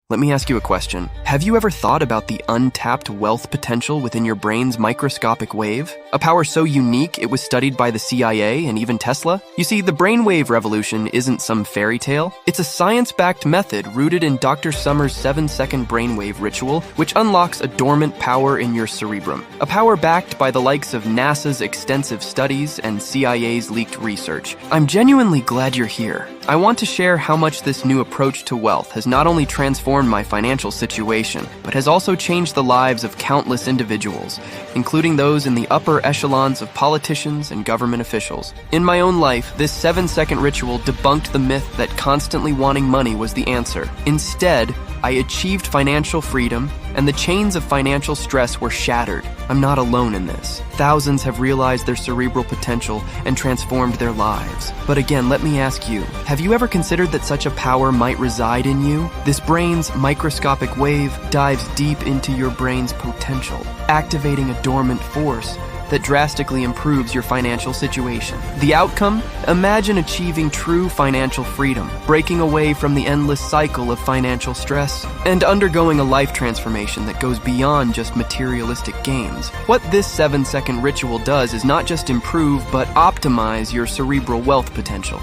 let me ask you a question. Have you ever thought about the untapped wealth potential within your brain's microscopic wave? A power so unique it was studied by the CIA and even Tesla? You see, the brainwave revolution isn't some fairy tale. It's a science-backed method rooted in Dr. Summers' 7-second brainwave ritual, which unlocks a dormant power in your cerebrum. A power backed by the likes of NASA's extensive studies and CIA's leaked research. I'm genuinely glad you're here. I want to share how much this new approach to wealth has not only transformed my financial situation, but has also changed the lives of countless individuals, including those in the upper echelons of politicians and government officials. In my own life, this 7-second ritual debunked the myth that constantly wanting money was the answer. Instead, I achieved financial freedom, and the chains of financial stress were shattered. I'm not alone in this. Thousands have realized their cerebral potential and transformed their lives. But again, let me ask you, have you ever considered that such a power might reside in you? This brain's microscopic wave dives deep into your brain's potential, activating a dormant force that drastically improves your financial situation. The outcome? Imagine achieving true financial freedom, breaking away from the endless cycle of financial stress, and undergoing a life transformation that goes beyond just materialistic gains. What this 7-second ritual does is not just improve, but optimize your cerebral wealth potential.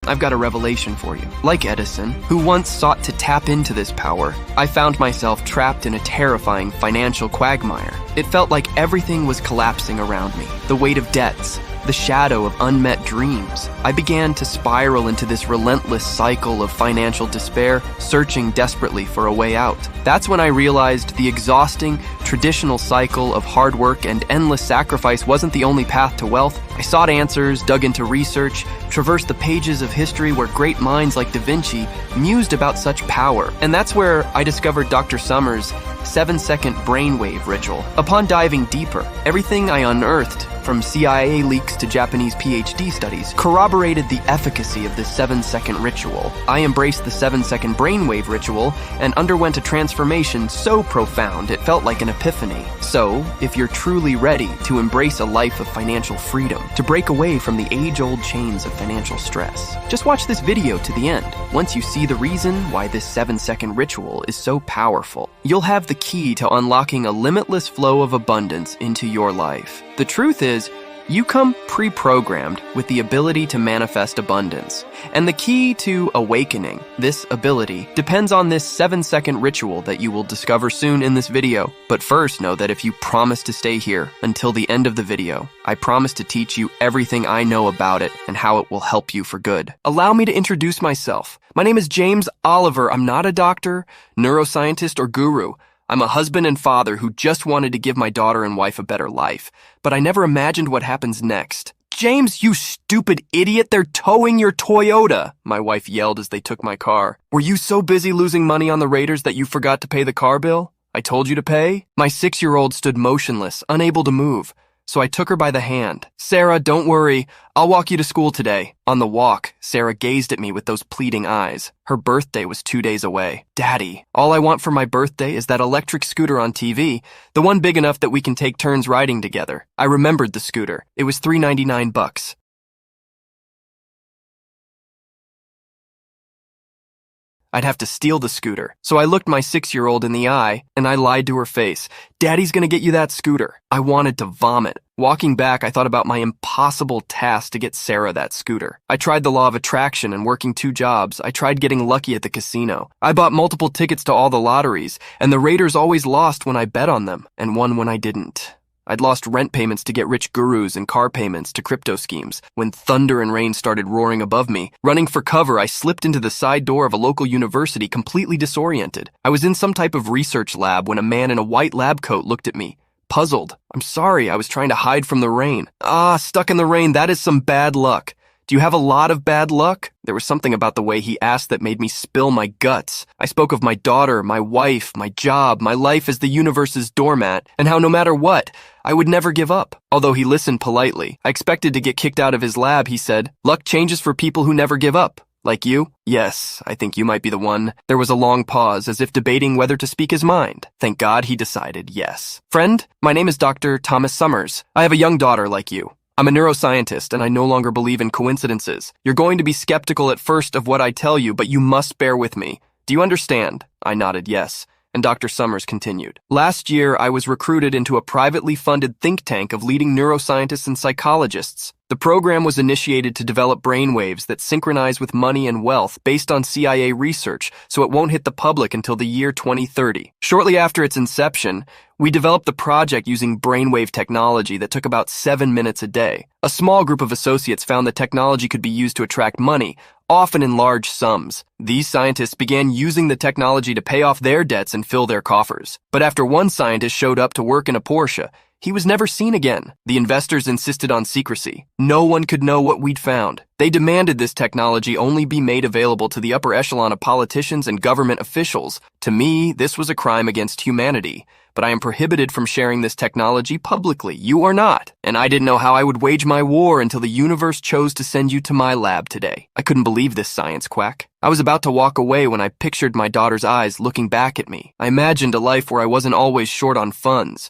I've got a revelation for you. Like Edison, who once sought to tap into this power, I found myself trapped in a terrifying financial quagmire. It felt like everything was collapsing around me. The weight of debts, the shadow of unmet dreams. I began to spiral into this relentless cycle of financial despair, searching desperately for a way out. That's when I realized the exhausting, traditional cycle of hard work and endless sacrifice wasn't the only path to wealth. I sought answers, dug into research, traversed the pages of history where great minds like Da Vinci mused about such power. And that's where I discovered Dr. Summers' 7-second brainwave ritual. Upon diving deeper, everything I unearthed, from CIA leaks to Japanese PhD studies, corroborated the efficacy of this 7-second ritual. I embraced the 7-second brainwave ritual and underwent a transformation so profound it felt like an epiphany. So, if you're truly ready to embrace a life of financial freedom, to break away from the age-old chains of financial stress, just watch this video to the end. Once you see the reason why this 7-second ritual is so powerful, you'll have the key to unlocking a limitless flow of abundance into your life. The truth is, you come pre-programmed with the ability to manifest abundance. And the key to awakening this ability depends on this 7-second ritual that you will discover soon in this video. But first, know that if you promise to stay here until the end of the video, I promise to teach you everything I know about it and how it will help you for good. Allow me to introduce myself. My name is James Oliver. I'm not a doctor, neuroscientist, or guru. I'm a husband and father who just wanted to give my daughter and wife a better life, but I never imagined what happens next. James, you stupid idiot, they're towing your Toyota, my wife yelled as they took my car. Were you so busy losing money on the Raiders that you forgot to pay the car bill? I told you to pay? My 6-year-old stood motionless, unable to move. So I took her by the hand. Sarah, don't worry. I'll walk you to school today. On the walk, Sarah gazed at me with those pleading eyes. Her birthday was 2 days away. Daddy, all I want for my birthday is that electric scooter on TV, the one big enough that we can take turns riding together. I remembered the scooter. It was $3.99. I'd have to steal the scooter. So I looked my 6-year-old in the eye, and I lied to her face. Daddy's gonna get you that scooter. I wanted to vomit. Walking back, I thought about my impossible task to get Sarah that scooter. I tried the law of attraction and working 2 jobs. I tried getting lucky at the casino. I bought multiple tickets to all the lotteries, and the Raiders always lost when I bet on them, and won when I didn't. I'd lost rent payments to get rich gurus and car payments to crypto schemes. When thunder and rain started roaring above me, running for cover, I slipped into the side door of a local university completely disoriented. I was in some type of research lab when a man in a white lab coat looked at me, puzzled. I'm sorry, I was trying to hide from the rain. Stuck in the rain, that is some bad luck. Do you have a lot of bad luck? There was something about the way he asked that made me spill my guts. I spoke of my daughter, my wife, my job, my life as the universe's doormat, and how no matter what, I would never give up. Although he listened politely, I expected to get kicked out of his lab, he said. Luck changes for people who never give up. Like you? Yes, I think you might be the one. There was a long pause, as if debating whether to speak his mind. Thank God he decided yes. Friend, my name is Dr. Thomas Summers. I have a young daughter like you. I'm a neuroscientist, and I no longer believe in coincidences. You're going to be skeptical at first of what I tell you, but you must bear with me. Do you understand? I nodded yes, and Dr. Summers continued. Last year, I was recruited into a privately funded think tank of leading neuroscientists and psychologists. The program was initiated to develop brainwaves that synchronize with money and wealth based on CIA research, so it won't hit the public until the year 2030. Shortly after its inception, we developed the project using brainwave technology that took about 7 minutes a day. A small group of associates found the technology could be used to attract money, often in large sums. These scientists began using the technology to pay off their debts and fill their coffers. But after one scientist showed up to work in a Porsche, he was never seen again. The investors insisted on secrecy. No one could know what we'd found. They demanded this technology only be made available to the upper echelon of politicians and government officials. To me, this was a crime against humanity. But I am prohibited from sharing this technology publicly. You are not. And I didn't know how I would wage my war until the universe chose to send you to my lab today. I couldn't believe this science quack. I was about to walk away when I pictured my daughter's eyes looking back at me. I imagined a life where I wasn't always short on funds,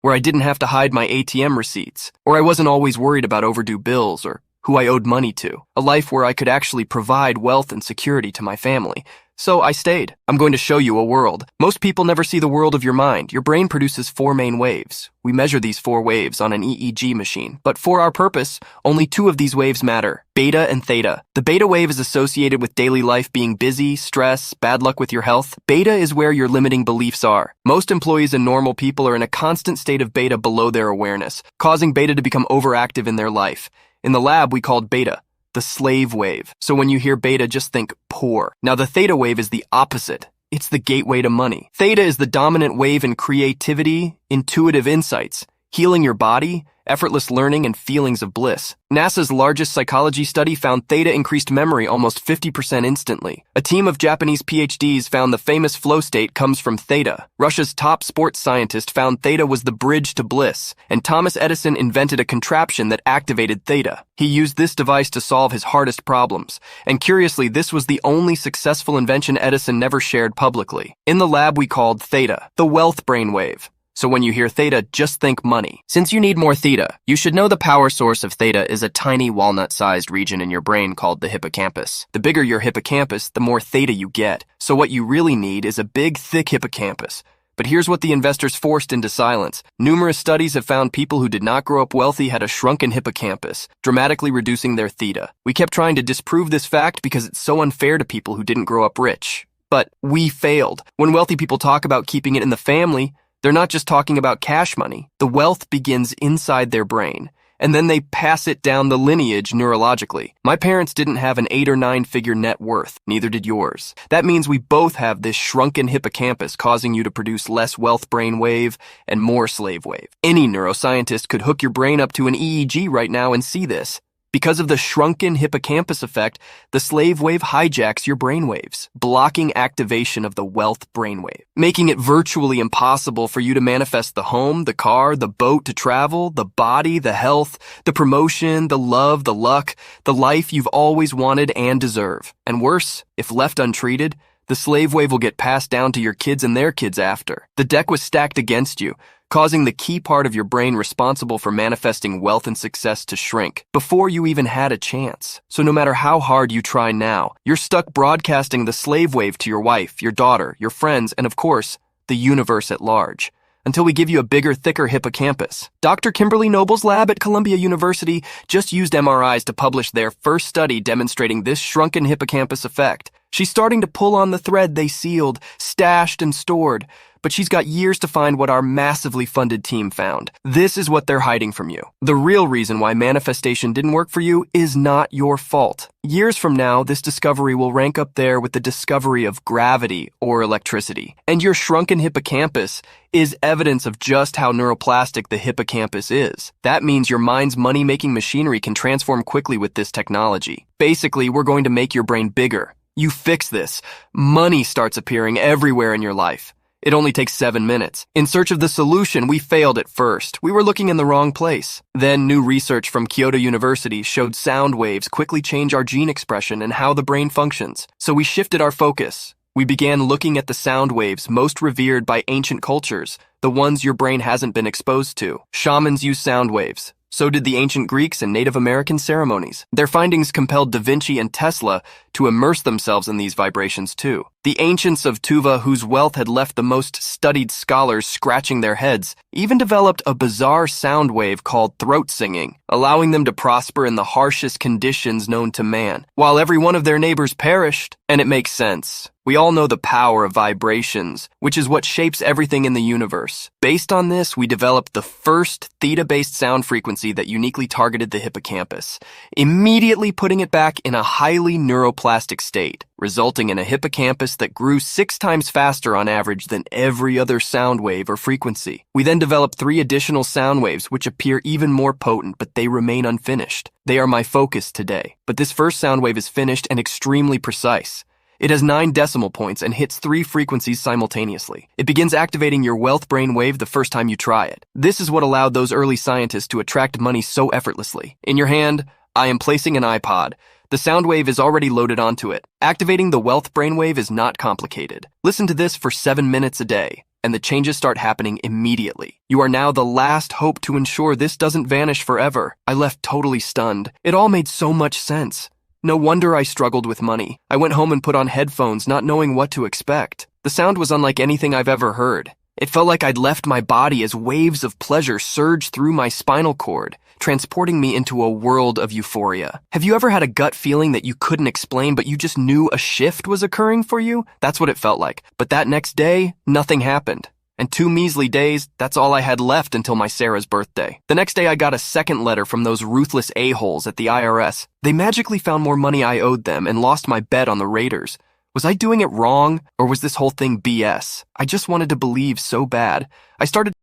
where I didn't have to hide my ATM receipts, or I wasn't always worried about overdue bills or who I owed money to. A life where I could actually provide wealth and security to my family. So I stayed. I'm going to show you a world. Most people never see the world of your mind. Your brain produces 4 main waves. We measure these 4 waves on an EEG machine. But for our purpose, only 2 of these waves matter, beta and theta. The beta wave is associated with daily life being busy, stress, bad luck with your health. Beta is where your limiting beliefs are. Most employees and normal people are in a constant state of beta below their awareness, causing beta to become overactive in their life. In the lab, we called beta the slave wave. So when you hear beta, just think poor. Now the theta wave is the opposite. It's the gateway to money. Theta is the dominant wave in creativity, intuitive insights, healing your body, effortless learning, and feelings of bliss. NASA's largest psychology study found theta increased memory almost 50% instantly. A team of Japanese PhDs found the famous flow state comes from theta. Russia's top sports scientist found theta was the bridge to bliss, and Thomas Edison invented a contraption that activated theta. He used this device to solve his hardest problems, and curiously, this was the only successful invention Edison never shared publicly. In the lab, we called theta the wealth brainwave. So when you hear theta, just think money. Since you need more theta, you should know the power source of theta is a tiny walnut-sized region in your brain called the hippocampus. The bigger your hippocampus, the more theta you get. So what you really need is a big, thick hippocampus. But here's what the investors forced into silence. Numerous studies have found people who did not grow up wealthy had a shrunken hippocampus, dramatically reducing their theta. We kept trying to disprove this fact because it's so unfair to people who didn't grow up rich. But we failed. When wealthy people talk about keeping it in the family, they're not just talking about cash money. The wealth begins inside their brain, and then they pass it down the lineage neurologically. My parents didn't have an 8 or 9 figure net worth, neither did yours. That means we both have this shrunken hippocampus causing you to produce less wealth brain wave and more slave wave. Any neuroscientist could hook your brain up to an EEG right now and see this. Because of the shrunken hippocampus effect, the slave wave hijacks your brainwaves, blocking activation of the wealth brainwave, making it virtually impossible for you to manifest the home, the car, the boat to travel, the body, the health, the promotion, the love, the luck, the life you've always wanted and deserve. And worse, if left untreated, the slave wave will get passed down to your kids and their kids after. The deck was stacked against you, causing the key part of your brain responsible for manifesting wealth and success to shrink before you even had a chance. So no matter how hard you try now, you're stuck broadcasting the slave wave to your wife, your daughter, your friends, and of course, the universe at large, until we give you a bigger, thicker hippocampus. Dr. Kimberly Noble's lab at Columbia University just used MRIs to publish their first study demonstrating this shrunken hippocampus effect. She's starting to pull on the thread they sealed, stashed, and stored. But she's got years to find what our massively funded team found. This is what they're hiding from you. The real reason why manifestation didn't work for you is not your fault. Years from now, this discovery will rank up there with the discovery of gravity or electricity. And your shrunken hippocampus is evidence of just how neuroplastic the hippocampus is. That means your mind's money-making machinery can transform quickly with this technology. Basically, we're going to make your brain bigger. You fix this. Money starts appearing everywhere in your life. It only takes 7 minutes. In search of the solution, we failed at first. We were looking in the wrong place. Then new research from Kyoto University showed sound waves quickly change our gene expression and how the brain functions. So we shifted our focus. We began looking at the sound waves most revered by ancient cultures, the ones your brain hasn't been exposed to. Shamans use sound waves. So did the ancient Greeks and Native American ceremonies. Their findings compelled Da Vinci and Tesla to immerse themselves in these vibrations too. The ancients of Tuva, whose wealth had left the most studied scholars scratching their heads, even developed a bizarre sound wave called throat singing, allowing them to prosper in the harshest conditions known to man, while every one of their neighbors perished. And it makes sense. We all know the power of vibrations, which is what shapes everything in the universe. Based on this, we developed the first theta-based sound frequency that uniquely targeted the hippocampus, immediately putting it back in a highly neuroplastic state, resulting in a hippocampus that grew 6 times faster on average than every other sound wave or frequency. We then developed 3 additional sound waves which appear even more potent, but they remain unfinished. They are my focus today. But this first sound wave is finished and extremely precise. It has 9 decimal points and hits 3 frequencies simultaneously. It begins activating your wealth brainwave the first time you try it. This is what allowed those early scientists to attract money so effortlessly. In your hand, I am placing an iPod. The sound wave is already loaded onto it. Activating the wealth brainwave is not complicated. Listen to this for 7 minutes a day, and the changes start happening immediately. You are now the last hope to ensure this doesn't vanish forever. I left totally stunned. It all made so much sense. No wonder I struggled with money. I went home and put on headphones, not knowing what to expect. The sound was unlike anything I've ever heard. It felt like I'd left my body as waves of pleasure surged through my spinal cord, transporting me into a world of euphoria. Have you ever had a gut feeling that you couldn't explain, but you just knew a shift was occurring for you? That's what it felt like. But that next day, nothing happened. And 2 measly days, that's all I had left until my Sarah's birthday. The next day I got a second letter from those ruthless a-holes at the IRS. They magically found more money I owed them and lost my bet on the Raiders. Was I doing it wrong, or was this whole thing BS? I just wanted to believe so bad. I started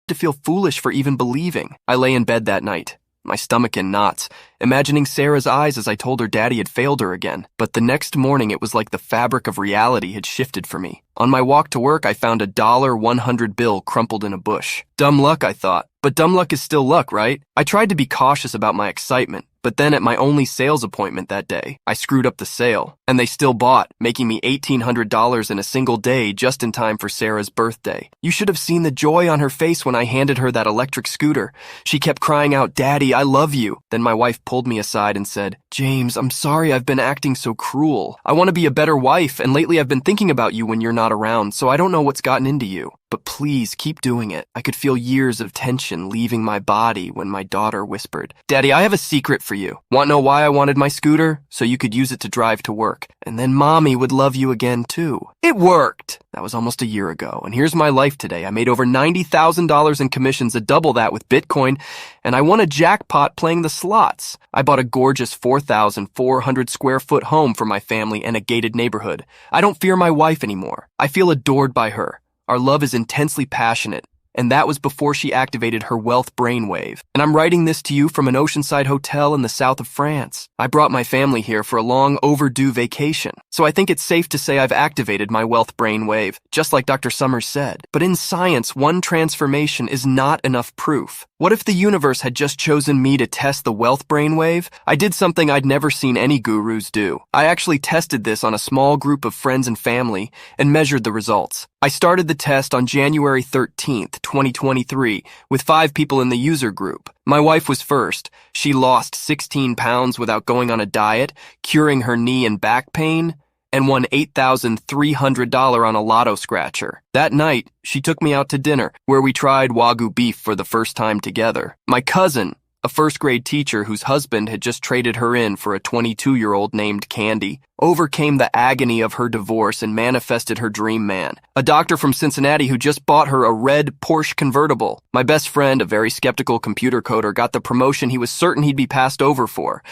to feel foolish for even believing. I lay in bed that night, my stomach in knots, imagining Sarah's eyes as I told her Daddy had failed her again. But the next morning, it was like the fabric of reality had shifted for me. On my walk to work, I found a $100 bill crumpled in a bush. Dumb luck, I thought. But dumb luck is still luck, right? I tried to be cautious about my excitement, but then at my only sales appointment that day, I screwed up the sale, and they still bought, making me $1,800 in a single day just in time for Sarah's birthday. You should have seen the joy on her face when I handed her that electric scooter. She kept crying out, "Daddy, I love you." Then my wife pulled me aside and said, "James, I'm sorry I've been acting so cruel. I want to be a better wife, and lately I've been thinking about you when you're not around, so I don't know what's gotten into you. But please keep doing it." I could feel years of tension leaving my body when my daughter whispered, "Daddy, I have a secret for you. Want to know why I wanted my scooter? So you could use it to drive to work. And then Mommy would love you again too." It worked! That was almost a year ago, and here's my life today. I made over $90,000 in commissions, double that with Bitcoin, and I won a jackpot playing the slots. I bought a gorgeous 4,400 square foot home for my family and a gated neighborhood. I don't fear my wife anymore. I feel adored by her. Our love is intensely passionate, and that was before she activated her wealth brainwave. And I'm writing this to you from an oceanside hotel in the south of France. I brought my family here for a long overdue vacation, so I think it's safe to say I've activated my wealth brainwave, just like Dr. Summers said. But in science, one transformation is not enough proof. What if the universe had just chosen me to test the wealth brainwave? I did something I'd never seen any gurus do. I actually tested this on a small group of friends and family and measured the results. I started the test on January 13th, 2023, with 5 people in the user group. My wife was first. She lost 16 pounds without going on a diet, curing her knee and back pain, and won $8,300 on a lotto scratcher. That night, she took me out to dinner, where we tried Wagyu beef for the first time together. My cousin, a first-grade teacher whose husband had just traded her in for a 22-year-old named Candy, overcame the agony of her divorce and manifested her dream man. A doctor from Cincinnati who just bought her a red Porsche convertible. My best friend, a very skeptical computer coder, got the promotion he was certain he'd be passed over for,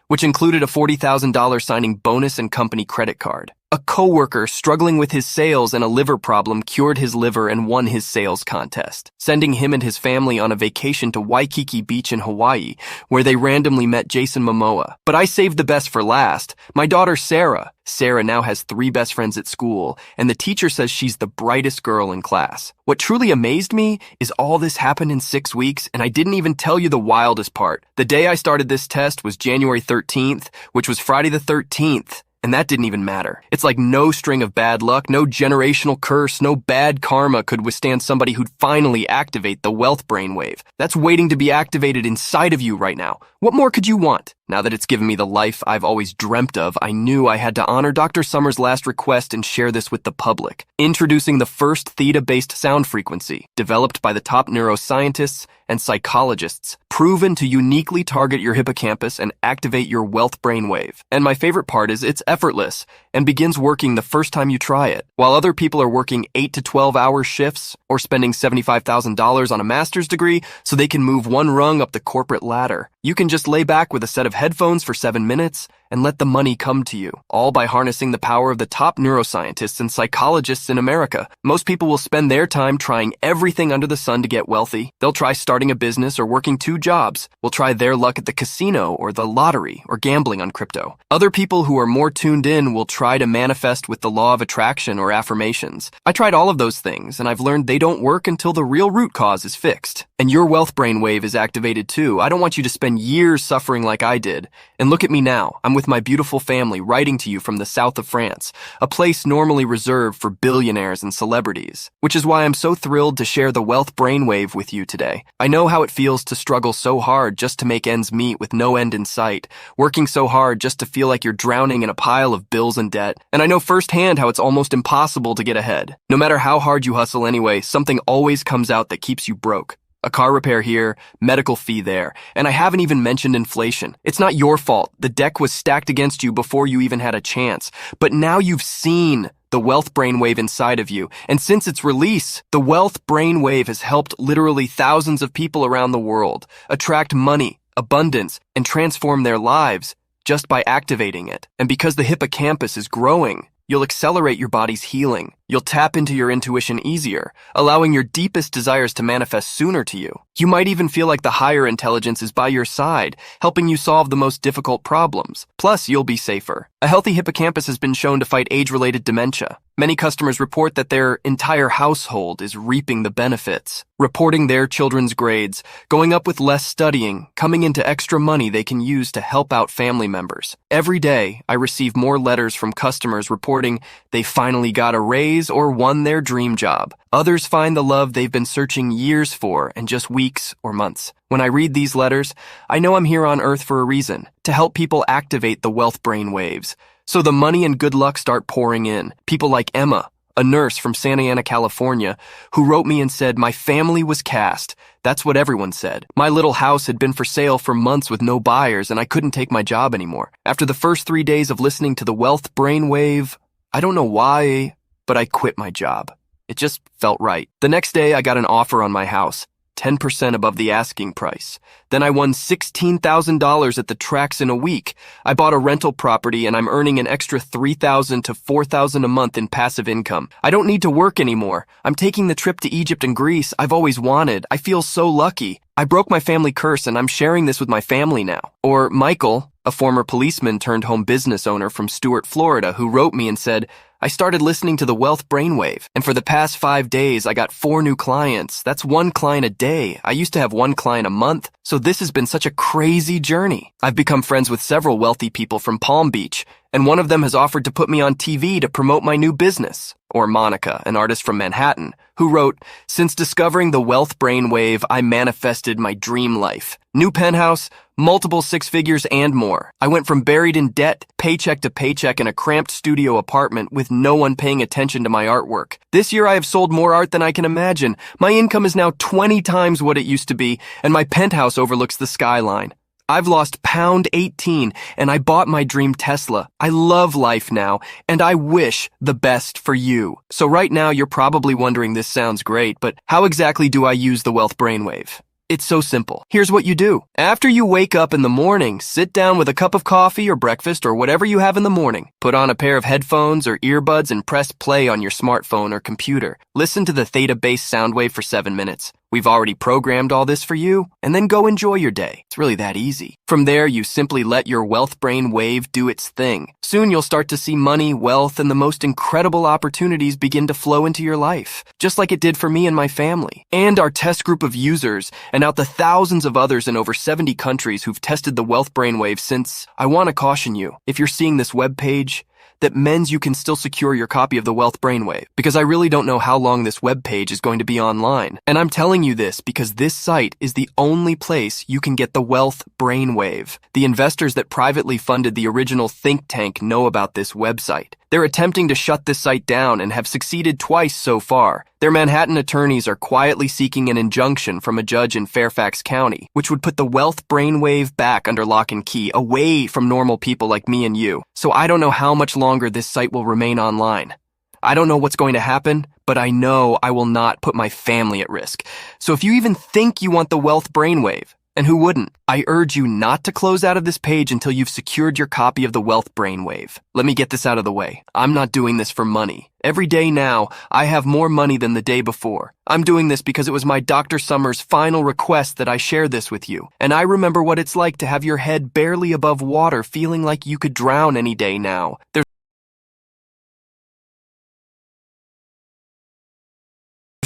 which included a $40,000 signing bonus and company credit card. A coworker struggling with his sales and a liver problem cured his liver and won his sales contest, sending him and his family on a vacation to Waikiki Beach in Hawaii, where they randomly met Jason Momoa. But I saved the best for last. My daughter, Sarah. Sarah now has 3 best friends at school, and the teacher says she's the brightest girl in class. What truly amazed me is all this happened in 6 weeks, and I didn't even tell you the wildest part. The day I started this test was January 13th, which was Friday the 13th. And that didn't even matter. It's like no string of bad luck, no generational curse, no bad karma could withstand somebody who'd finally activate the wealth brainwave. That's waiting to be activated inside of you right now. What more could you want? Now that it's given me the life I've always dreamt of, I knew I had to honor Dr. Summers' last request and share this with the public. Introducing the first theta-based sound frequency, developed by the top neuroscientists and psychologists, proven to uniquely target your hippocampus and activate your wealth brainwave. And my favorite part is it's effortless and begins working the first time you try it. While other people are working 8 to 12-hour shifts or spending $75,000 on a master's degree so they can move one rung up the corporate ladder, you can just lay back with a set of headphones for 7 minutes and let the money come to you, all by harnessing the power of the top neuroscientists and psychologists in America. Most people will spend their time trying everything under the sun to get wealthy. They'll try starting a business or working 2 jobs. Will try their luck at the casino or the lottery or gambling on crypto. Other people who are more tuned in will try to manifest with the law of attraction or affirmations. I tried all of those things, and I've learned they don't work until the real root cause is fixed. And your wealth brainwave is activated too. I don't want you to spend years suffering like I did. And look at me now. I'm with my beautiful family writing to you from the south of France, a place normally reserved for billionaires and celebrities, which is why I'm so thrilled to share the wealth brainwave with you today. I know how it feels to struggle so hard just to make ends meet with no end in sight, working so hard just to feel like you're drowning in a pile of bills and debt. And I know firsthand how it's almost impossible to get ahead. No matter how hard you hustle anyway, something always comes out that keeps you broke. A car repair here, medical fee there, and I haven't even mentioned inflation. It's not your fault. The deck was stacked against you before you even had a chance. But now you've seen the wealth brainwave inside of you, and since its release, the wealth brainwave has helped literally thousands of people around the world attract money, abundance, and transform their lives just by activating it. And because the hippocampus is growing, you'll accelerate your body's healing. You'll tap into your intuition easier, allowing your deepest desires to manifest sooner to you. You might even feel like the higher intelligence is by your side, helping you solve the most difficult problems. Plus, you'll be safer. A healthy hippocampus has been shown to fight age-related dementia. Many customers report that their entire household is reaping the benefits, reporting their children's grades, going up with less studying, coming into extra money they can use to help out family members. Every day, I receive more letters from customers reporting they finally got a raise or won their dream job. Others find the love they've been searching years for in just weeks or months. When I read these letters, I know I'm here on Earth for a reason, to help people activate the wealth brain waves. So the money and good luck start pouring in. People like Emma, a nurse from Santa Ana, California, who wrote me and said, "My family was cast." That's what everyone said. My little house had been for sale for months with no buyers, and I couldn't take my job anymore. After the first 3 days of listening to the wealth brainwave, I don't know why, but I quit my job. It just felt right. The next day, I got an offer on my house, 10% above the asking price. Then I won $16,000 at the tracks in a week. I bought a rental property and I'm earning an extra $3,000 to $4,000 a month in passive income. I don't need to work anymore. I'm taking the trip to Egypt and Greece I've always wanted. I feel so lucky. I broke my family curse and I'm sharing this with my family now. Or Michael, a former policeman turned home business owner from Stuart, Florida, who wrote me and said, "I started listening to the wealth brainwave, and for the past 5 days, I got 4 new clients. That's 1 client a day. I used to have 1 client a month, so this has been such a crazy journey. I've become friends with several wealthy people from Palm Beach, and one of them has offered to put me on TV to promote my new business." Or Monica, an artist from Manhattan, who wrote, "Since discovering the wealth brainwave, I manifested my dream life. New penthouse, multiple 6 figures, and more. I went from buried in debt, paycheck to paycheck in a cramped studio apartment with no one paying attention to my artwork. This year I have sold more art than I can imagine. My income is now 20 times what it used to be, and my penthouse overlooks the skyline. I've lost pound 18, and I bought my dream Tesla. I love life now, and I wish the best for you." So right now you're probably wondering, this sounds great, but how exactly do I use the wealth brainwave? It's so simple. Here's what you do. After you wake up in the morning, sit down with a cup of coffee or breakfast or whatever you have in the morning. Put on a pair of headphones or earbuds and press play on your smartphone or computer. Listen to the theta-based sound wave for 7 minutes. We've already programmed all this for you, and then go enjoy your day. It's really that easy. From there, you simply let your wealth brain wave do its thing. Soon you'll start to see money, wealth, and the most incredible opportunities begin to flow into your life, just like it did for me and my family. And our test group of users, and out the thousands of others in over 70 countries who've tested the wealth brainwave since, I want to caution you, if you're seeing this webpage, that means you can still secure your copy of the Wealth Brainwave, because I really don't know how long this webpage is going to be online. And I'm telling you this because this site is the only place you can get the Wealth Brainwave. The investors that privately funded the original think tank know about this website. They're attempting to shut this site down and have succeeded twice so far. Their Manhattan attorneys are quietly seeking an injunction from a judge in Fairfax County, which would put the Wealth Brainwave back under lock and key, away from normal people like me and you. So I don't know how much longer this site will remain online. I don't know what's going to happen, but I know I will not put my family at risk. So if you even think you want the Wealth Brainwave, and who wouldn't? I urge you not to close out of this page until you've secured your copy of the Wealth Brainwave. Let me get this out of the way. I'm not doing this for money. Every day now, I have more money than the day before. I'm doing this because it was my Dr. Summers' final request that I share this with you. And I remember what it's like to have your head barely above water, feeling like you could drown any day now. There's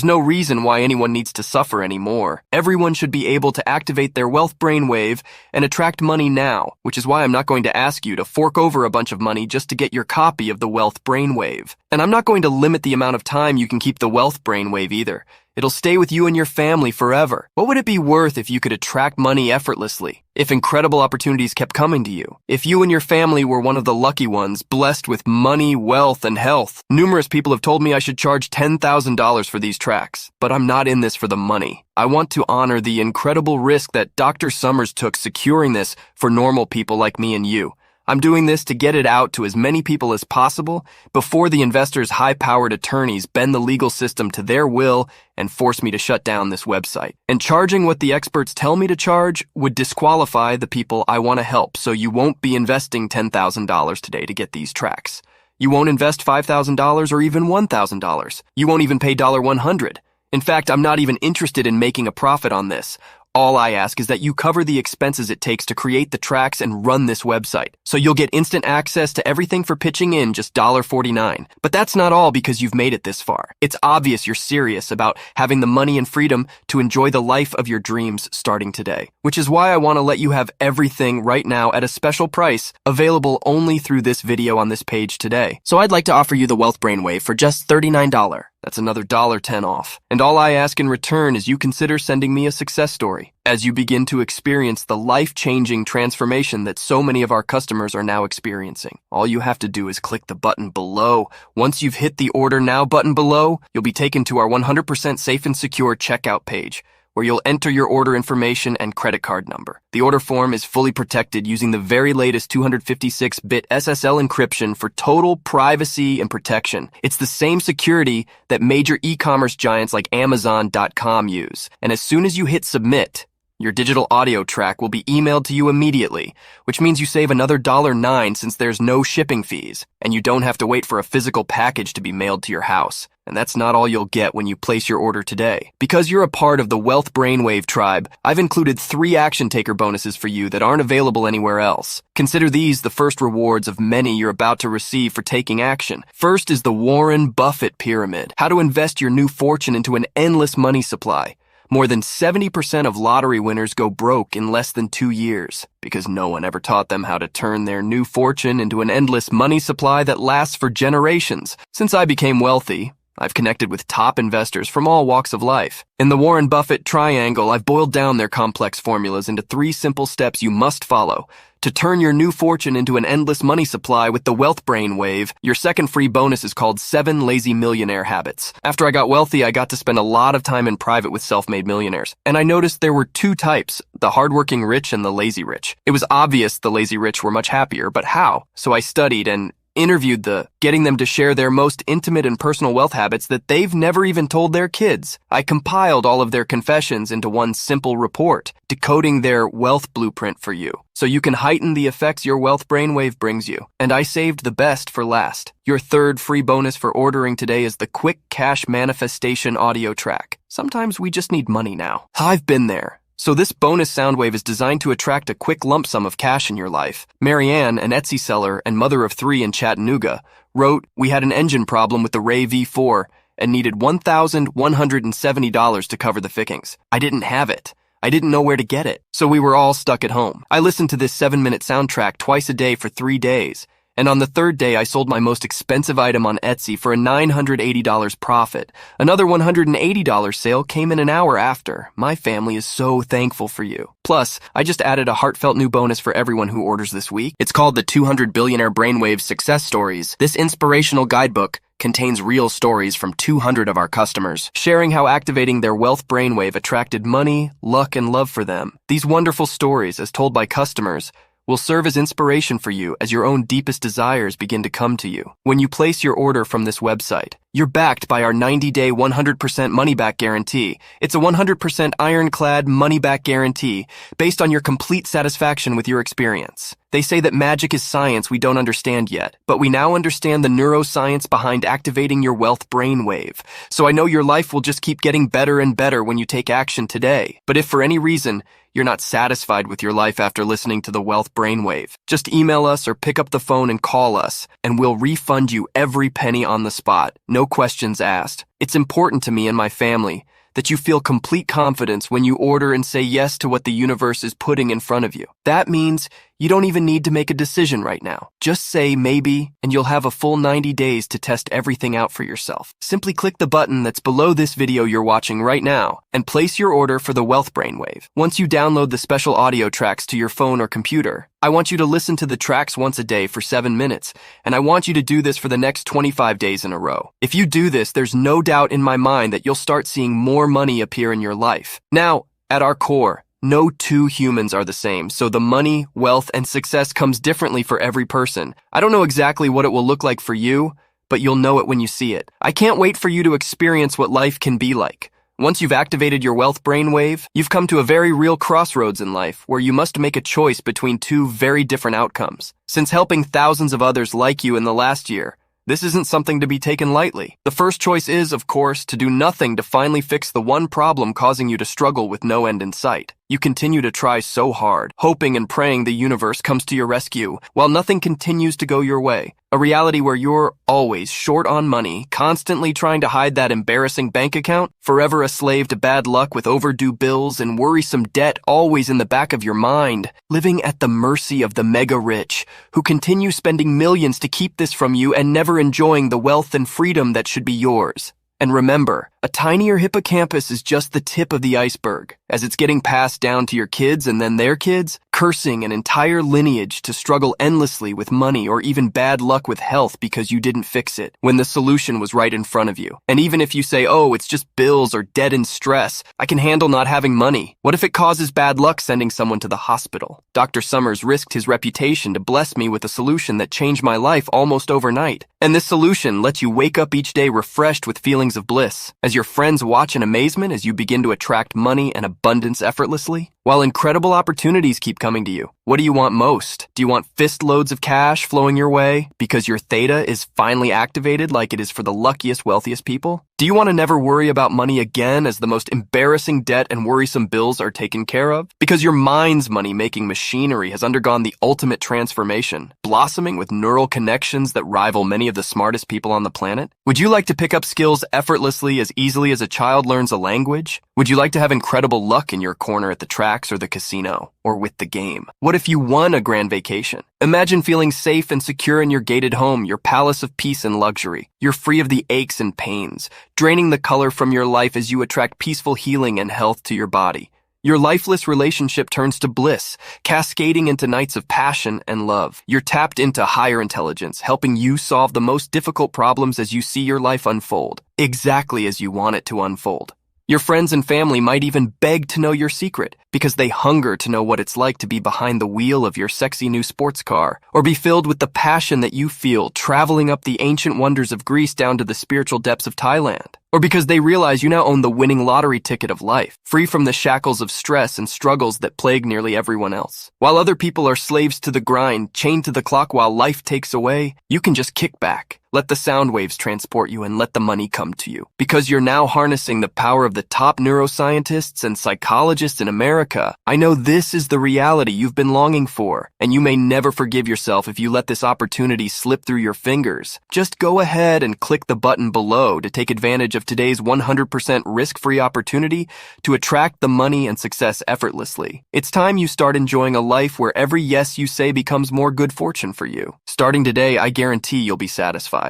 no reason why anyone needs to suffer anymore. Everyone should be able to activate their wealth brainwave and attract money now, which is why I'm not going to ask you to fork over a bunch of money just to get your copy of the wealth brainwave. And I'm not going to limit the amount of time you can keep the wealth brainwave either. It'll stay with you and your family forever. What would it be worth if you could attract money effortlessly? If incredible opportunities kept coming to you? If you and your family were one of the lucky ones, blessed with money, wealth, and health? Numerous people have told me I should charge $10,000 for these tracks, but I'm not in this for the money. I want to honor the incredible risk that Dr. Summers took securing this for normal people like me and you. I'm doing this to get it out to as many people as possible before the investors' high-powered attorneys bend the legal system to their will and force me to shut down this website. And charging what the experts tell me to charge would disqualify the people I want to help, so you won't be investing $10,000 today to get these tracks. You won't invest $5,000 or even $1,000. You won't even pay $100. In fact, I'm not even interested in making a profit on this. All I ask is that you cover the expenses it takes to create the tracks and run this website. So you'll get instant access to everything for pitching in just $1.49. But that's not all because you've made it this far. It's obvious you're serious about having the money and freedom to enjoy the life of your dreams starting today. Which is why I want to let you have everything right now at a special price, available only through this video on this page today. So I'd like to offer you the Wealth Brainwave for just $39. That's another $1.10 off. And all I ask in return is you consider sending me a success story as you begin to experience the life-changing transformation that so many of our customers are now experiencing. All you have to do is click the button below. Once you've hit the Order Now button below, you'll be taken to our 100% safe and secure checkout page, where you'll enter your order information and credit card number. The order form is fully protected using the very latest 256-bit SSL encryption for total privacy and protection. It's the same security that major e-commerce giants like Amazon.com use. And as soon as you hit submit, your digital audio track will be emailed to you immediately, which means you save another $9 since there's no shipping fees, and you don't have to wait for a physical package to be mailed to your house. And that's not all you'll get when you place your order today. Because you're a part of the Wealth Brainwave tribe, I've included 3 action taker bonuses for you that aren't available anywhere else. Consider these the first rewards of many you're about to receive for taking action. First is the Warren Buffett Pyramid, how to invest your new fortune into an endless money supply. More than 70% of lottery winners go broke in less than 2 years because no one ever taught them how to turn their new fortune into an endless money supply that lasts for generations. Since I became wealthy, I've connected with top investors from all walks of life. In the Warren Buffett Triangle, I've boiled down their complex formulas into 3 simple steps you must follow to turn your new fortune into an endless money supply with the Wealth Brainwave. Your second free bonus is called 7 Lazy Millionaire Habits. After I got wealthy, I got to spend a lot of time in private with self-made millionaires. And I noticed there were 2 types, the hardworking rich and the lazy rich. It was obvious the lazy rich were much happier, but how? So I studied, and interviewed getting them to share their most intimate and personal wealth habits that they've never even told their kids. I compiled all of their confessions into one simple report, decoding their wealth blueprint for you, so you can heighten the effects your wealth brainwave brings you. And I saved the best for last. Your third free bonus for ordering today is the Quick Cash Manifestation audio track. Sometimes we just need money now. I've been there. So this bonus sound wave is designed to attract a quick lump sum of cash in your life. Marianne, an Etsy seller and mother of 3 in Chattanooga, wrote, "We had an engine problem with the Ray V4 and needed $1,170 to cover the fittings. I didn't have it. I didn't know where to get it. So we were all stuck at home. I listened to this 7-minute soundtrack twice a day for 3 days. And on the third day, I sold my most expensive item on Etsy for a $980 profit. Another $180 sale came in an hour after. My family is so thankful for you. Plus, I just added a heartfelt new bonus for everyone who orders this week. It's called the 200 Billionaire Brainwave Success Stories. This inspirational guidebook contains real stories from 200 of our customers, sharing how activating their wealth brainwave attracted money, luck, and love for them. These wonderful stories, as told by customers, will serve as inspiration for you as your own deepest desires begin to come to you. When you place your order from this website, you're backed by our 90-day 100% money-back guarantee. It's a 100% ironclad money-back guarantee based on your complete satisfaction with your experience. They say that magic is science we don't understand yet, but we now understand the neuroscience behind activating your wealth brainwave. So I know your life will just keep getting better and better when you take action today. But if for any reason you're not satisfied with your life after listening to the wealth brainwave, just email us or pick up the phone and call us, and we'll refund you every penny on the spot. No questions asked. It's important to me and my family that you feel complete confidence when you order and say yes to what the universe is putting in front of you. That means you don't even need to make a decision right now. Just say maybe, and you'll have a full 90 days to test everything out for yourself. Simply click the button that's below this video you're watching right now and place your order for the Wealth Brainwave. Once you download the special audio tracks to your phone or computer, I want you to listen to the tracks once a day for 7 minutes, and I want you to do this for the next 25 days in a row. If you do this, there's no doubt in my mind that you'll start seeing more money appear in your life. Now, at our core, no two humans are the same, so the money, wealth, and success comes differently for every person. I don't know exactly what it will look like for you, but you'll know it when you see it. I can't wait for you to experience what life can be like. Once you've activated your wealth brainwave, you've come to a very real crossroads in life where you must make a choice between two very different outcomes. Since helping thousands of others like you in the last year, this isn't something to be taken lightly. The first choice is, of course, to do nothing to finally fix the one problem causing you to struggle with no end in sight. You continue to try so hard, hoping and praying the universe comes to your rescue, while nothing continues to go your way. A reality where you're always short on money, constantly trying to hide that embarrassing bank account, forever a slave to bad luck with overdue bills and worrisome debt always in the back of your mind, living at the mercy of the mega rich, who continue spending millions to keep this from you and never enjoying the wealth and freedom that should be yours. And remember, a tinier hippocampus is just the tip of the iceberg, as it's getting passed down to your kids and then their kids, cursing an entire lineage to struggle endlessly with money or even bad luck with health because you didn't fix it when the solution was right in front of you. And even if you say, oh, it's just bills or debt and stress, I can handle not having money. What if it causes bad luck sending someone to the hospital? Dr. Summers risked his reputation to bless me with a solution that changed my life almost overnight. And this solution lets you wake up each day refreshed with feelings of bliss, as your friends watch in amazement as you begin to attract money and abundance effortlessly, while incredible opportunities keep coming to you. What do you want most? Do you want fist loads of cash flowing your way because your theta is finally activated like it is for the luckiest, wealthiest people? Do you want to never worry about money again as the most embarrassing debt and worrisome bills are taken care of? Because your mind's money-making machinery has undergone the ultimate transformation, blossoming with neural connections that rival many of the smartest people on the planet? Would you like to pick up skills effortlessly as easily as a child learns a language? Would you like to have incredible luck in your corner at the tracks or the casino, or with the game? What if you won a grand vacation? Imagine feeling safe and secure in your gated home, your palace of peace and luxury. You're free of the aches and pains, draining the color from your life as you attract peaceful healing and health to your body. Your lifeless relationship turns to bliss, cascading into nights of passion and love. You're tapped into higher intelligence, helping you solve the most difficult problems as you see your life unfold, exactly as you want it to unfold. Your friends and family might even beg to know your secret because they hunger to know what it's like to be behind the wheel of your sexy new sports car, or be filled with the passion that you feel traveling up the ancient wonders of Greece down to the spiritual depths of Thailand, or because they realize you now own the winning lottery ticket of life, free from the shackles of stress and struggles that plague nearly everyone else. While other people are slaves to the grind, chained to the clock while life takes away, you can just kick back. Let the sound waves transport you and let the money come to you. Because you're now harnessing the power of the top neuroscientists and psychologists in America, I know this is the reality you've been longing for, and you may never forgive yourself if you let this opportunity slip through your fingers. Just go ahead and click the button below to take advantage of today's 100% risk-free opportunity to attract the money and success effortlessly. It's time you start enjoying a life where every yes you say becomes more good fortune for you. Starting today, I guarantee you'll be satisfied.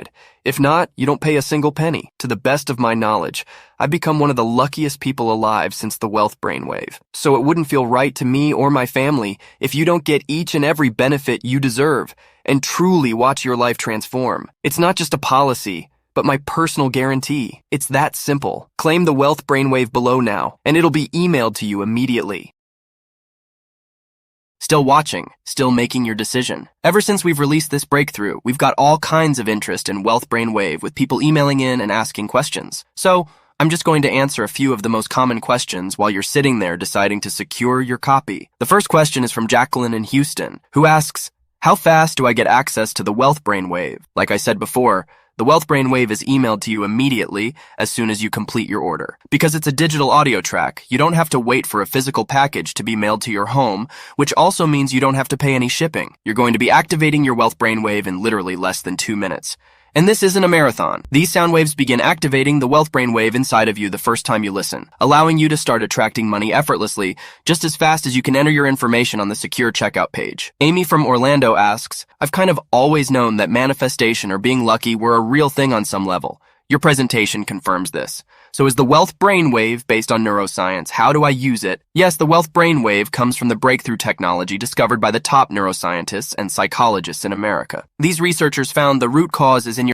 If not, you don't pay a single penny. To the best of my knowledge, I've become one of the luckiest people alive since the wealth brainwave. So it wouldn't feel right to me or my family if you don't get each and every benefit you deserve and truly watch your life transform. It's not just a policy, but my personal guarantee. It's that simple. Claim the wealth brainwave below now, and it'll be emailed to you immediately. Still watching, still making your decision. Ever since we've released this breakthrough, we've got all kinds of interest in Wealth Brainwave with people emailing in and asking questions. So, I'm just going to answer a few of the most common questions while you're sitting there deciding to secure your copy. The first question is from Jacqueline in Houston, who asks, how fast do I get access to the Wealth Brainwave? Like I said before, the Wealth Brainwave is emailed to you immediately as soon as you complete your order. Because it's a digital audio track, you don't have to wait for a physical package to be mailed to your home, which also means you don't have to pay any shipping. You're going to be activating your Wealth Brainwave in literally less than 2 minutes. And this isn't a marathon. These sound waves begin activating the Wealth Brainwave inside of you the first time you listen, allowing you to start attracting money effortlessly, just as fast as you can enter your information on the secure checkout page. Amy from Orlando asks, I've kind of always known that manifestation or being lucky were a real thing on some level. Your presentation confirms this. So is the Wealth Brainwave based on neuroscience? How do I use it? Yes, the Wealth Brainwave comes from the breakthrough technology discovered by the top neuroscientists and psychologists in America. These researchers found the root cause is in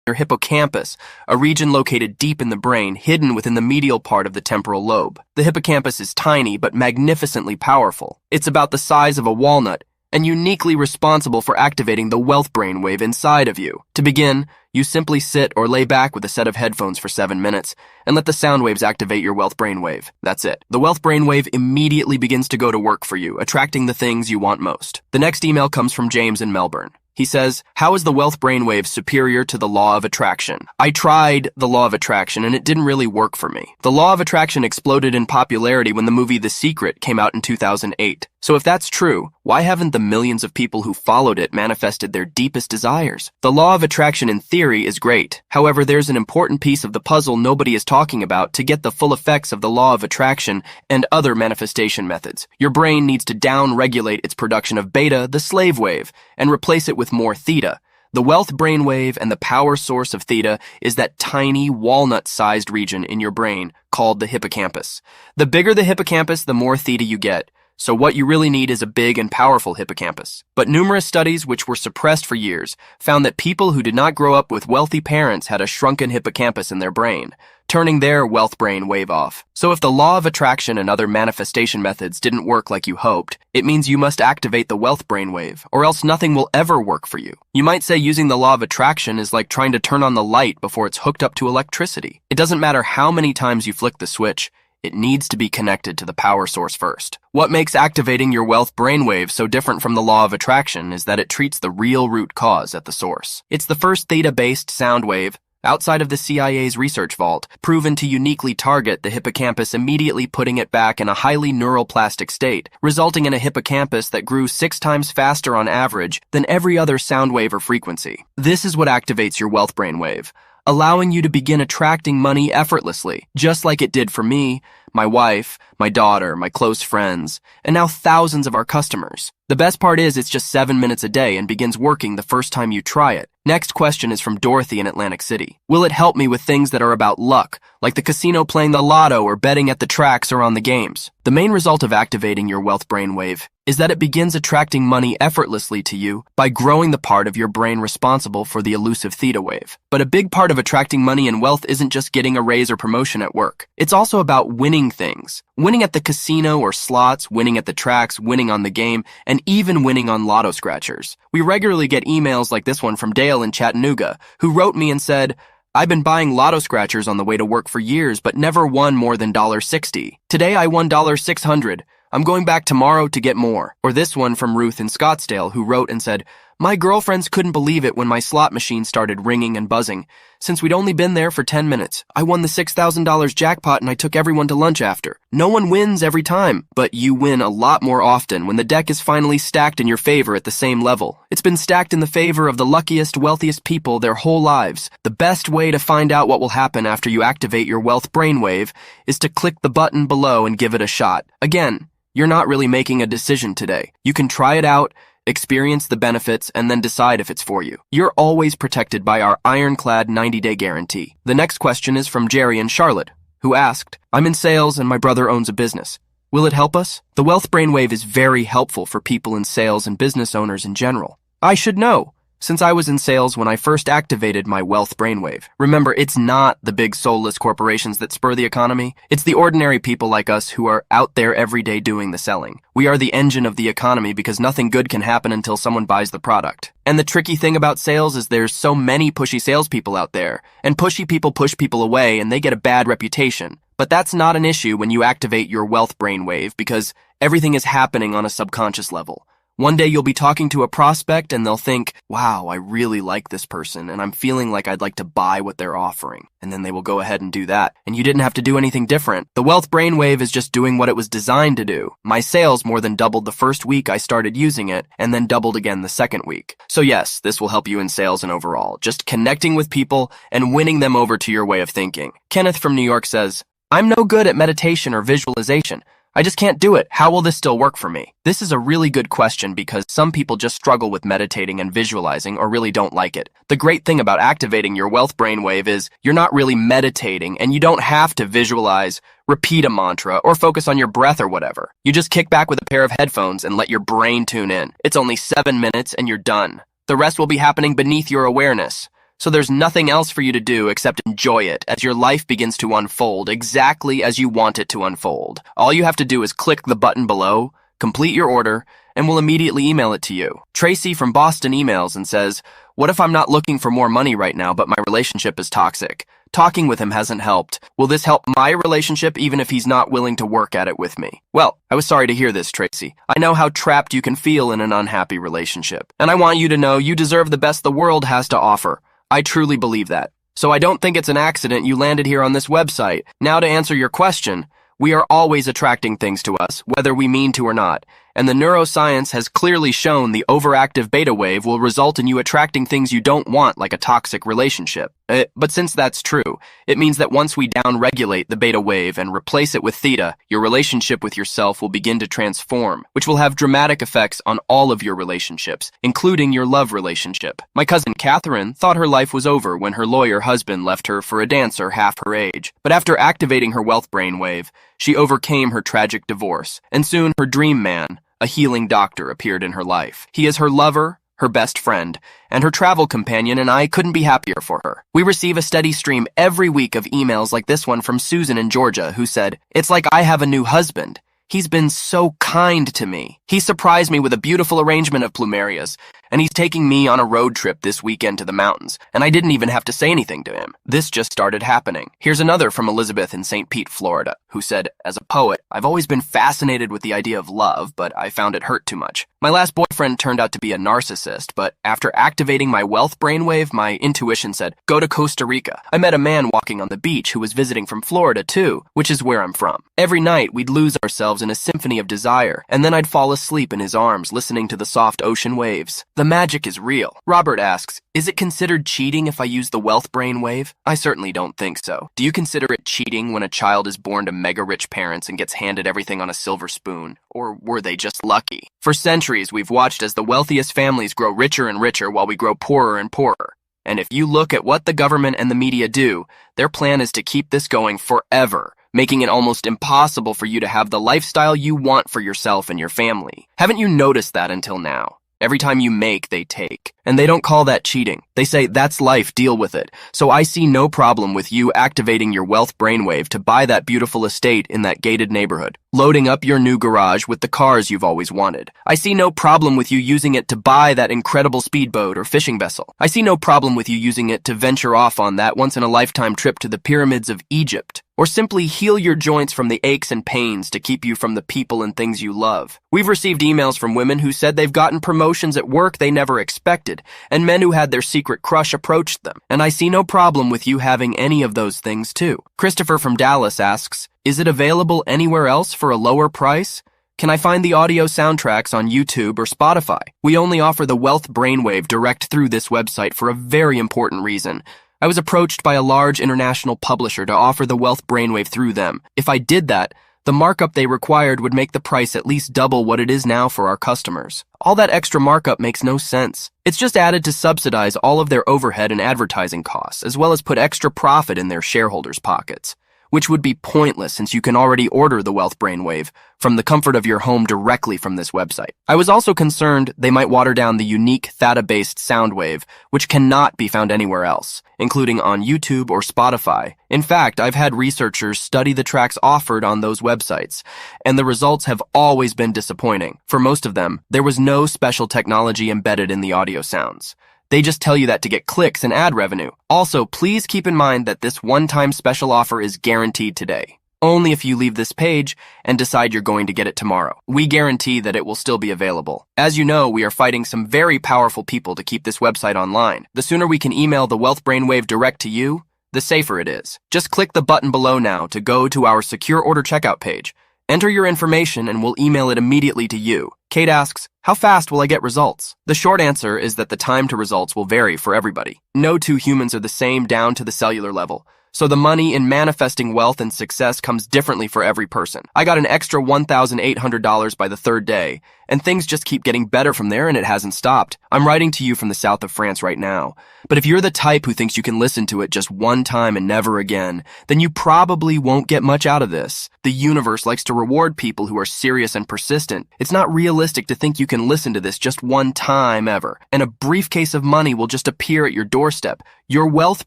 your hippocampus, a region located deep in the brain, hidden within the medial part of the temporal lobe. The hippocampus is tiny but magnificently powerful. It's about the size of a walnut, and uniquely responsible for activating the Wealth Brainwave inside of you. To begin, you simply sit or lay back with a set of headphones for 7 minutes and let the sound waves activate your Wealth Brainwave. That's it. The Wealth Brainwave immediately begins to go to work for you, attracting the things you want most. The next email comes from James in Melbourne. He says, how is the Wealth Brainwave superior to the law of attraction? I tried the law of attraction and it didn't really work for me. The law of attraction exploded in popularity when the movie The Secret came out in 2008. So if that's true, why haven't the millions of people who followed it manifested their deepest desires? The law of attraction in theory is great. However, there's an important piece of the puzzle nobody is talking about to get the full effects of the law of attraction and other manifestation methods. Your brain needs to down-regulate its production of beta, the slave wave, and replace it with more theta. The Wealth Brainwave and the power source of theta is that tiny walnut-sized region in your brain called the hippocampus. The bigger the hippocampus, the more theta you get. So what you really need is a big and powerful hippocampus. But numerous studies, which were suppressed for years, found that people who did not grow up with wealthy parents had a shrunken hippocampus in their brain, turning their wealth brain wave off. So if the law of attraction and other manifestation methods didn't work like you hoped, it means you must activate the wealth brain wave, or else nothing will ever work for you. You might say using the law of attraction is like trying to turn on the light before it's hooked up to electricity. It doesn't matter how many times you flick the switch, it needs to be connected to the power source first. What makes activating your wealth brainwave so different from the law of attraction is that it treats the real root cause at the source. It's the first theta-based sound wave, outside of the CIA's research vault, proven to uniquely target the hippocampus, immediately putting it back in a highly neuroplastic state, resulting in a hippocampus that grew 6 times faster on average than every other sound wave or frequency. This is what activates your wealth brainwave, allowing you to begin attracting money effortlessly, just like it did for me, my wife, my daughter, my close friends, and now thousands of our customers. The best part is it's just 7 minutes a day and begins working the first time you try it. Next question is from Dorothy in Atlantic City. Will it help me with things that are about luck, like the casino playing the lotto or betting at the tracks or on the games? The main result of activating your wealth brainwave is that it begins attracting money effortlessly to you by growing the part of your brain responsible for the elusive theta wave. But a big part of attracting money and wealth isn't just getting a raise or promotion at work. It's also about winning things. Winning at the casino or slots, winning at the tracks, winning on the game, and even winning on lotto scratchers. We regularly get emails like this one from Dale in Chattanooga, who wrote me and said, "I've been buying lotto scratchers on the way to work for years, but never won more than $1.60. Today I won $600. I'm going back tomorrow to get more." Or this one from Ruth in Scottsdale, who wrote and said, "My girlfriends couldn't believe it when my slot machine started ringing and buzzing. Since we'd only been there for 10 minutes, I won the $6,000 jackpot and I took everyone to lunch after. No one wins every time, but you win a lot more often when the deck is finally stacked in your favor at the same level. It's been stacked in the favor of the luckiest, wealthiest people their whole lives. The best way to find out what will happen after you activate your wealth brainwave is to click the button below and give it a shot. Again, you're not really making a decision today. You can try it out, experience the benefits, and then decide if it's for you. You're always protected by our ironclad 90-day guarantee. The next question is from Jerry in Charlotte, who asked, "I'm in sales and my brother owns a business. Will it help us?" The wealth brainwave is very helpful for people in sales and business owners in general. I should know, since I was in sales when I first activated my wealth brainwave. Remember, it's not the big soulless corporations that spur the economy. It's the ordinary people like us who are out there every day doing the selling. We are the engine of the economy because nothing good can happen until someone buys the product. And the tricky thing about sales is there's so many pushy salespeople out there, and pushy people push people away and they get a bad reputation. But that's not an issue when you activate your wealth brainwave because everything is happening on a subconscious level. One day you'll be talking to a prospect and they'll think, "Wow, I really like this person and I'm feeling like I'd like to buy what they're offering." And then they will go ahead and do that. And you didn't have to do anything different. The wealth brainwave is just doing what it was designed to do. My sales more than doubled the first week I started using it and then doubled again the second week. So yes, this will help you in sales and overall, just connecting with people and winning them over to your way of thinking. Kenneth from New York says, "I'm no good at meditation or visualization. I just can't do it. How will this still work for me?" This is a really good question because some people just struggle with meditating and visualizing or really don't like it. The great thing about activating your wealth brainwave is you're not really meditating and you don't have to visualize, repeat a mantra, or focus on your breath or whatever. You just kick back with a pair of headphones and let your brain tune in. It's only 7 minutes and you're done. The rest will be happening beneath your awareness. So there's nothing else for you to do except enjoy it as your life begins to unfold exactly as you want it to unfold. All you have to do is click the button below, complete your order, and we'll immediately email it to you. Tracy from Boston emails and says, "What if I'm not looking for more money right now, but my relationship is toxic? Talking with him hasn't helped. Will this help my relationship even if he's not willing to work at it with me?" Well, I was sorry to hear this, Tracy. I know how trapped you can feel in an unhappy relationship. And I want you to know you deserve the best the world has to offer. I truly believe that. So I don't think it's an accident you landed here on this website. Now to answer your question, we are always attracting things to us, whether we mean to or not. And the neuroscience has clearly shown the overactive beta wave will result in you attracting things you don't want, like a toxic relationship. But since that's true, it means that once we downregulate the beta wave and replace it with theta, your relationship with yourself will begin to transform, which will have dramatic effects on all of your relationships, including your love relationship. My cousin Catherine thought her life was over when her lawyer husband left her for a dancer half her age. But after activating her wealth brainwave, she overcame her tragic divorce, and soon her dream man, a healing doctor, appeared in her life. He is her lover, her best friend, and her travel companion, and I couldn't be happier for her. We receive a steady stream every week of emails like this one from Susan in Georgia, who said, "It's like I have a new husband. He's been so kind to me. He surprised me with a beautiful arrangement of plumerias, and he's taking me on a road trip this weekend to the mountains, and I didn't even have to say anything to him. This just started happening." Here's another from Elizabeth in St. Pete, Florida, who said, "As a poet, I've always been fascinated with the idea of love, but I found it hurt too much. My last boyfriend turned out to be a narcissist, but after activating my wealth brainwave, my intuition said, go to Costa Rica. I met a man walking on the beach who was visiting from Florida too, which is where I'm from. Every night, we'd lose ourselves in a symphony of desire, and then I'd fall asleep in his arms listening to the soft ocean waves. The magic is real." Robert asks, "Is it considered cheating if I use the wealth brainwave?" I certainly don't think so. Do you consider it cheating when a child is born to mega-rich parents and gets handed everything on a silver spoon? Or were they just lucky? For centuries, we've watched as the wealthiest families grow richer and richer while we grow poorer and poorer. And if you look at what the government and the media do, their plan is to keep this going forever, making it almost impossible for you to have the lifestyle you want for yourself and your family. Haven't you noticed that until now? Every time you make, they take. And they don't call that cheating. They say, that's life, deal with it. So I see no problem with you activating your wealth brainwave to buy that beautiful estate in that gated neighborhood, loading up your new garage with the cars you've always wanted. I see no problem with you using it to buy that incredible speedboat or fishing vessel. I see no problem with you using it to venture off on that once-in-a-lifetime trip to the pyramids of Egypt, or simply heal your joints from the aches and pains to keep you from the people and things you love. We've received emails from women who said they've gotten promotions at work they never expected, and men who had their secret crush approached them. And I see no problem with you having any of those things too. Christopher from Dallas asks, is it available anywhere else for a lower price? Can I find the audio soundtracks on YouTube or Spotify? We only offer the Wealth Brainwave direct through this website for a very important reason. I was approached by a large international publisher to offer the Wealth Brainwave through them. If I did that, the markup they required would make the price at least double what it is now for our customers. All that extra markup makes no sense. It's just added to subsidize all of their overhead and advertising costs, as well as put extra profit in their shareholders' pockets, which would be pointless since you can already order the Wealth Brainwave from the comfort of your home directly from this website. I was also concerned they might water down the unique theta-based sound wave, which cannot be found anywhere else, including on YouTube or Spotify. In fact, I've had researchers study the tracks offered on those websites, and the results have always been disappointing. For most of them, there was no special technology embedded in the audio sounds. They just tell you that to get clicks and ad revenue. Also, please keep in mind that this one-time special offer is guaranteed today. Only if you leave this page and decide you're going to get it tomorrow. We guarantee that it will still be available. As you know, we are fighting some very powerful people to keep this website online. The sooner we can email the Wealth Brainwave direct to you, the safer it is. Just click the button below now to go to our secure order checkout page. Enter your information and we'll email it immediately to you. Kate asks, how fast will I get results? The short answer is that the time to results will vary for everybody. No two humans are the same down to the cellular level. So the money in manifesting wealth and success comes differently for every person. I got an extra $1,800 by the third day, and things just keep getting better from there and it hasn't stopped. I'm writing to you from the south of France right now. But if you're the type who thinks you can listen to it just one time and never again, then you probably won't get much out of this. The universe likes to reward people who are serious and persistent. It's not realistic to think you can listen to this just one time ever, and a briefcase of money will just appear at your doorstep. Your wealth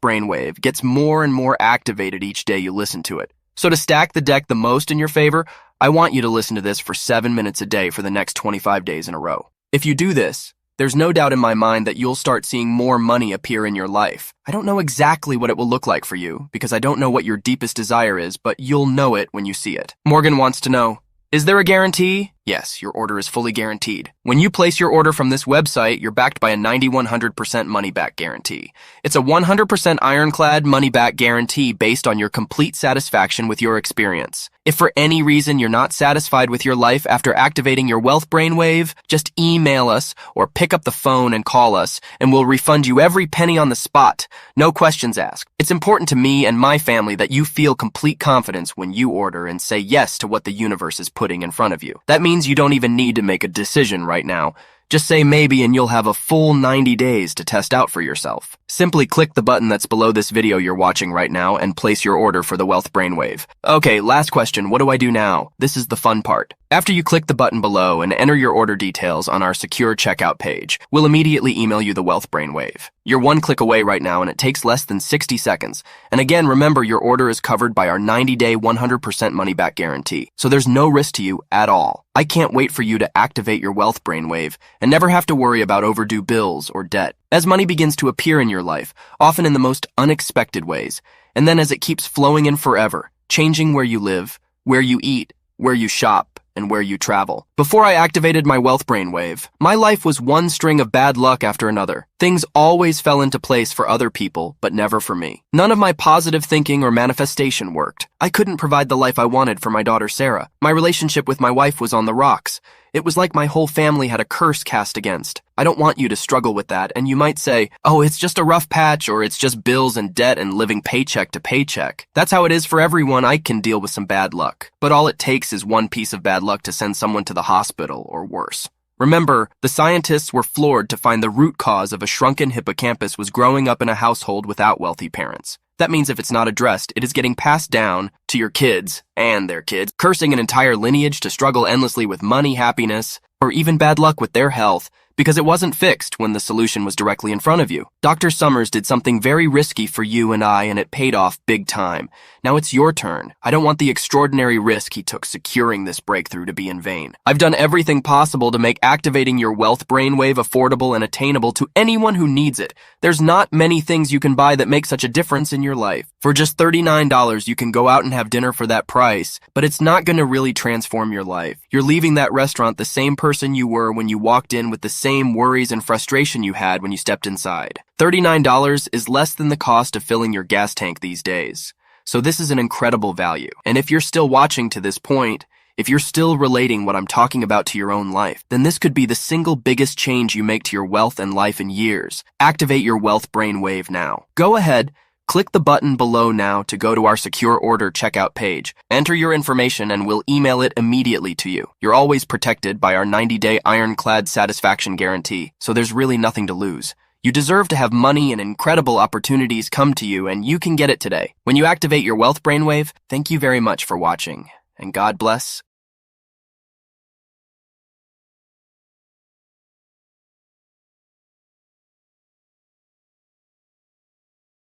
brainwave gets more and more activated each day you listen to it. So to stack the deck the most in your favor, I want you to listen to this for 7 minutes a day for the next 25 days in a row. If you do this, there's no doubt in my mind that you'll start seeing more money appear in your life. I don't know exactly what it will look like for you, because I don't know what your deepest desire is, but you'll know it when you see it. Morgan wants to know, is there a guarantee? Yes, your order is fully guaranteed. When you place your order from this website, you're backed by a 90-100% money-back guarantee. It's a 100% ironclad money-back guarantee based on your complete satisfaction with your experience. If for any reason you're not satisfied with your life after activating your wealth brainwave, just email us or pick up the phone and call us, and we'll refund you every penny on the spot. No questions asked. It's important to me and my family that you feel complete confidence when you order and say yes to what the universe is putting in front of you. That means you don't even need to make a decision right now. Just say maybe and you'll have a full 90 days to test out for yourself. Simply click the button that's below this video you're watching right now and place your order for the Wealth Brainwave. Okay, last question. What do I do now? This is the fun part. After you click the button below and enter your order details on our secure checkout page, we'll immediately email you the Wealth Brainwave. You're one click away right now and it takes less than 60 seconds. And again, remember your order is covered by our 90-day 100% money-back guarantee. So there's no risk to you at all. I can't wait for you to activate your Wealth Brainwave and never have to worry about overdue bills or debt. As money begins to appear in your life, often in the most unexpected ways, and then as it keeps flowing in forever, changing where you live, where you eat, where you shop, and where you travel. Before I activated my Wealth Brainwave, my life was one string of bad luck after another. Things always fell into place for other people, but never for me. None of my positive thinking or manifestation worked. I couldn't provide the life I wanted for my daughter Sarah. My relationship with my wife was on the rocks. It was like my whole family had a curse cast against. I don't want you to struggle with that, and you might say, oh, it's just a rough patch, or it's just bills and debt and living paycheck to paycheck. That's how it is for everyone. I can deal with some bad luck. But all it takes is one piece of bad luck to send someone to the hospital or worse. Remember, the scientists were floored to find the root cause of a shrunken hippocampus was growing up in a household without wealthy parents. That means if it's not addressed, it is getting passed down to your kids and their kids, cursing an entire lineage to struggle endlessly with money, happiness, or even bad luck with their health because it wasn't fixed when the solution was directly in front of you. Dr. Summers did something very risky for you and I, and it paid off big time. Now it's your turn. I don't want the extraordinary risk he took securing this breakthrough to be in vain. I've done everything possible to make activating your wealth brainwave affordable and attainable to anyone who needs it. There's not many things you can buy that make such a difference in your life. For just $39, you can go out and have dinner for that price, but it's not going to really transform your life. You're leaving that restaurant the same person you were when you walked in, with the same worries and frustration you had when you stepped inside. $39 is less than the cost of filling your gas tank these days. So this is an incredible value. And if you're still watching to this point, if you're still relating what I'm talking about to your own life, then this could be the single biggest change you make to your wealth and life in years. Activate your wealth brainwave now. Go ahead, click the button below now to go to our secure order checkout page. Enter your information and we'll email it immediately to you. You're always protected by our 90-day ironclad satisfaction guarantee, so there's really nothing to lose. You deserve to have money and incredible opportunities come to you, and you can get it today. When you activate your wealth brainwave, thank you very much for watching, and God bless.